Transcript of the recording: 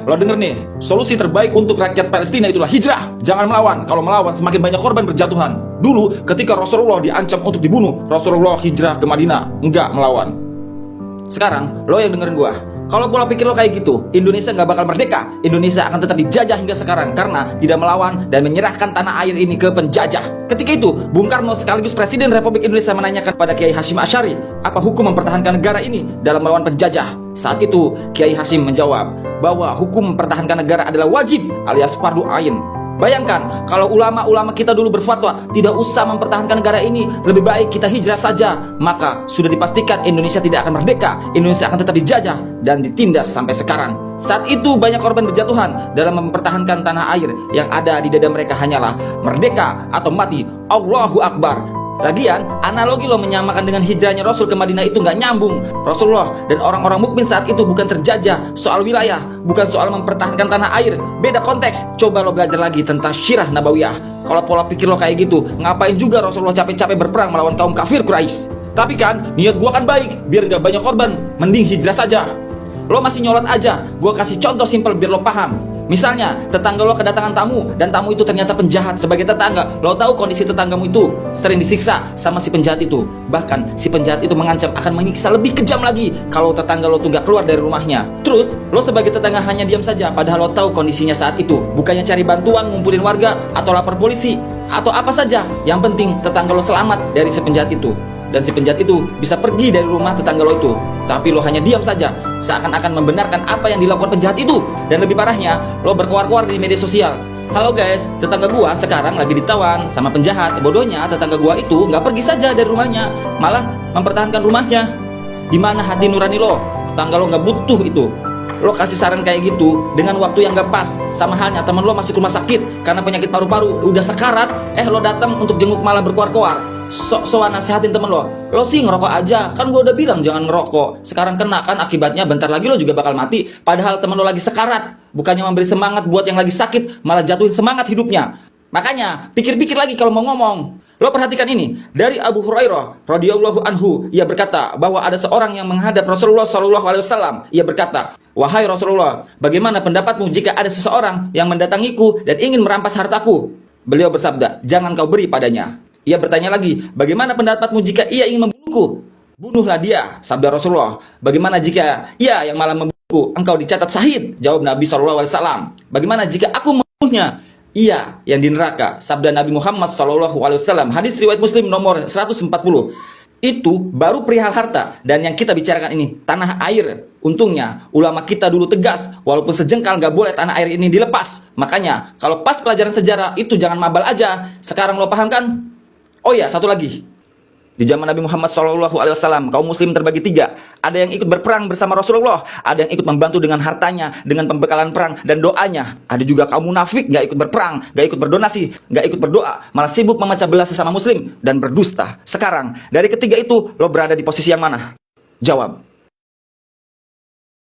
Lo denger nih, solusi terbaik untuk rakyat Palestina itulah hijrah. Jangan melawan. Kalau melawan semakin banyak korban berjatuhan. Dulu ketika Rasulullah diancam untuk dibunuh, Rasulullah hijrah ke Madinah, enggak melawan. Sekarang lo yang dengerin gua. Kalau pola pikir lo kayak gitu, Indonesia nggak bakal merdeka. Indonesia akan tetap dijajah hingga sekarang karena tidak melawan dan menyerahkan tanah air ini ke penjajah. Ketika itu, Bung Karno sekaligus Presiden Republik Indonesia menanyakan kepada Kiai Hasyim Asy'ari, apa hukum mempertahankan negara ini dalam melawan penjajah? Saat itu, Kiai Hasyim menjawab bahwa hukum mempertahankan negara adalah wajib alias fardu ain. Bayangkan kalau ulama-ulama kita dulu berfatwa tidak usah mempertahankan negara ini, lebih baik kita hijrah saja, maka sudah dipastikan Indonesia tidak akan merdeka. Indonesia akan tetap dijajah dan ditindas sampai sekarang. Saat itu banyak korban berjatuhan dalam mempertahankan tanah air. Yang ada di dada mereka hanyalah merdeka atau mati. Allahu Akbar. Lagian, analogi lo menyamakan dengan hijrahnya Rasul ke Madinah itu nggak nyambung. Rasulullah dan orang-orang mukmin saat itu bukan terjajah soal wilayah, bukan soal mempertahankan tanah air. Beda konteks. Coba lo belajar lagi tentang Syirah Nabawiyah. Kalau pola pikir lo kayak gitu, ngapain juga Rasulullah capek-capek berperang melawan kaum kafir Quraisy? Tapi kan, niat gua kan baik, biar gak banyak korban. Mending hijrah saja. Lo masih nyolot aja. Gua kasih contoh simpel biar lo paham. Misalnya, tetangga lo kedatangan tamu dan tamu itu ternyata penjahat. Sebagai tetangga, lo tahu kondisi tetanggamu itu sering disiksa sama si penjahat itu. Bahkan si penjahat itu mengancam akan menyiksa lebih kejam lagi kalau tetangga lo tuh gak keluar dari rumahnya. Terus, lo sebagai tetangga hanya diam saja padahal lo tahu kondisinya saat itu. Bukannya cari bantuan, ngumpulin warga, atau lapor polisi, atau apa saja. Yang penting tetangga lo selamat dari si penjahat itu. Dan si penjahat itu bisa pergi dari rumah tetangga lo itu. Tapi lo hanya diam saja, seakan-akan membenarkan apa yang dilakukan penjahat itu. Dan lebih parahnya, lo berkoar-koar di media sosial. Halo guys, tetangga gua sekarang lagi ditawan sama penjahat. Bodohnya tetangga gua itu nggak pergi saja dari rumahnya, malah mempertahankan rumahnya. Di mana hati nurani lo? Tetangga lo nggak butuh itu. Lo kasih saran kayak gitu dengan waktu yang gak pas. Sama halnya teman lo masuk rumah sakit karena penyakit paru-paru, udah sekarat, lo datang untuk jenguk malah berkoar-koar. Sok-sokan nasihatin temen lo. Lo sih ngerokok aja, kan gue udah bilang jangan ngerokok. Sekarang kena kan akibatnya, bentar lagi lo juga bakal mati. Padahal temen lo lagi sekarat. Bukannya memberi semangat buat yang lagi sakit, malah jatuhin semangat hidupnya. Makanya pikir-pikir lagi kalau mau ngomong. Lo perhatikan ini, dari Abu Hurairah radhiyallahu anhu, ia berkata bahwa ada seorang yang menghadap Rasulullah SAW. Ia berkata, wahai Rasulullah, bagaimana pendapatmu jika ada seseorang yang mendatangiku dan ingin merampas hartaku? Beliau bersabda, jangan kau beri padanya. Ia bertanya lagi, bagaimana pendapatmu jika ia ingin membunuhku? Bunuhlah dia, sabda Rasulullah. Bagaimana jika ia yang malah membunuhku? Engkau dicatat syahid, jawab Nabi SAW. Bagaimana jika aku membunuhnya? Ia yang di neraka, sabda Nabi Muhammad SAW. Hadis riwayat Muslim nomor 140. Itu baru perihal harta. Dan yang kita bicarakan ini tanah air. Untungnya ulama kita dulu tegas, walaupun sejengkal gak boleh tanah air ini dilepas. Makanya kalau pas pelajaran sejarah itu jangan mabal aja. Sekarang lo paham kan? Oh ya, satu lagi. Di zaman Nabi Muhammad SAW, kaum muslim terbagi tiga. Ada yang ikut berperang bersama Rasulullah, ada yang ikut membantu dengan hartanya, dengan pembekalan perang dan doanya. Ada juga kaum munafik, gak ikut berperang, gak ikut berdonasi, gak ikut berdoa, malah sibuk memecah belah sesama muslim dan berdusta. Sekarang, dari ketiga itu, lo berada di posisi yang mana? Jawab.